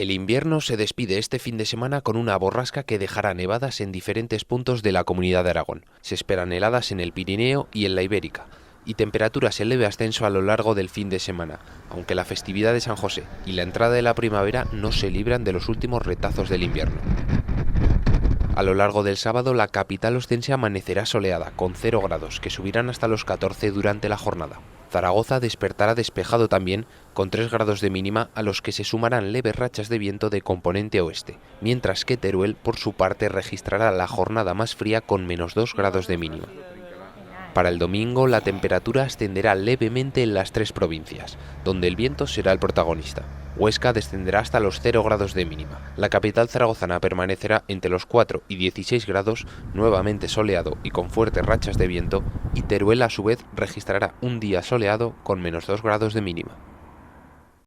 El invierno se despide este fin de semana con una borrasca que dejará nevadas en diferentes puntos de la Comunidad de Aragón. Se esperan heladas en el Pirineo y en la Ibérica, y temperaturas en leve ascenso a lo largo del fin de semana, aunque la festividad de San José y la entrada de la primavera no se libran de los últimos retazos del invierno. A lo largo del sábado, la capital ostense amanecerá soleada, con 0 grados, que subirán hasta los 14 durante la jornada. Zaragoza despertará despejado también, con 3 grados de mínima, a los que se sumarán leves rachas de viento de componente oeste, mientras que Teruel, por su parte, registrará la jornada más fría con -2 grados de mínima. Para el domingo, la temperatura ascenderá levemente en las 3 provincias, donde el viento será el protagonista. Huesca descenderá hasta los 0 grados de mínima. La capital zaragozana permanecerá entre los 4 y 16 grados, nuevamente soleado y con fuertes rachas de viento, y Teruel a su vez registrará un día soleado con -2 grados de mínima.